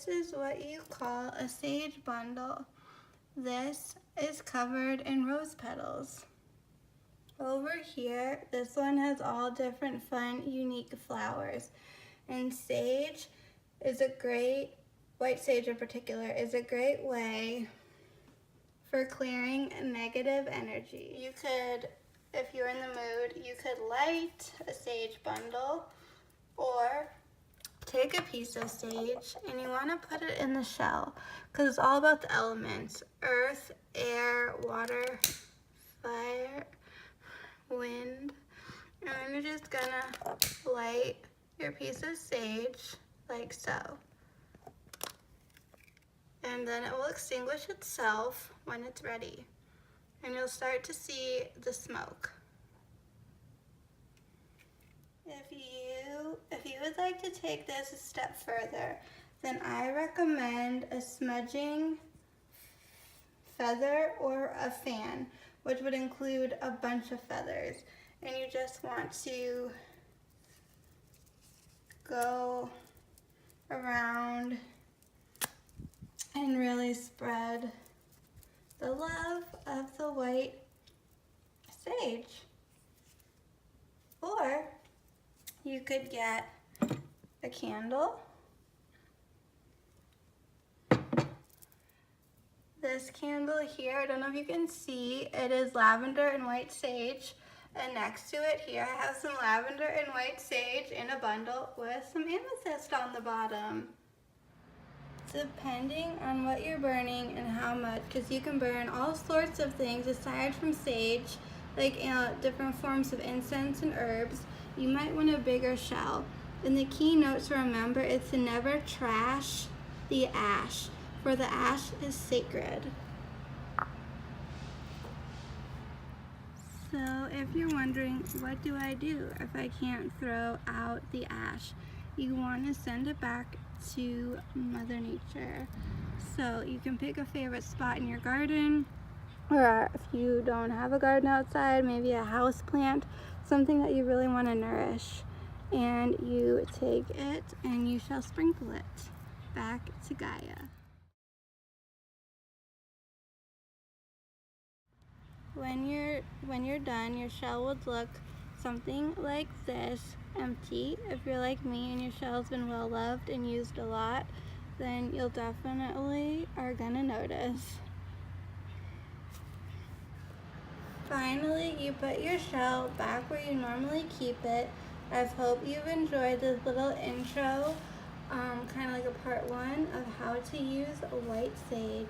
This is what you call a sage bundle. This is covered in rose petals. Over here, this one has all different fun, unique flowers. And sage is a great, white sage in particular, is a great way for clearing negative energy. You could, if you're in the mood, you could light a sage bundle or take a piece of sage and you want to put it in the shell because it's all about the elements: earth, air, water, fire, wind. And then you're just gonna light your piece of sage like so. And then it will extinguish itself when it's ready. And you'll start to see the smoke. If you would like to take this a step further, then I recommend a smudging feather or a fan, which would include a bunch of feathers. And you just want to go around and really spread the love of the white sage. Or you could get a candle. This candle here, I don't know if you can see, it is lavender and white sage. And next to it here, I have some lavender and white sage in a bundle with some amethyst on the bottom. Depending on what you're burning and how much, because you can burn all sorts of things aside from sage, like different forms of incense and herbs. You might want a bigger shell. And the key note to remember is to never trash the ash, for the ash is sacred. So if you're wondering, what do I do if I can't throw out the ash? You want to send it back to Mother Nature. So you can pick a favorite spot in your garden, or if you don't have a garden outside, maybe a house plant, something that you really want to nourish. And you take it and you shall sprinkle it back to Gaia. When you're done, your shell would look something like this, empty. If you're like me and your shell's been well loved and used a lot, then you'll definitely are gonna notice. Finally, you put your shell back where you normally keep it. I hope you've enjoyed this little intro, kind of like a part 1 of how to use white sage.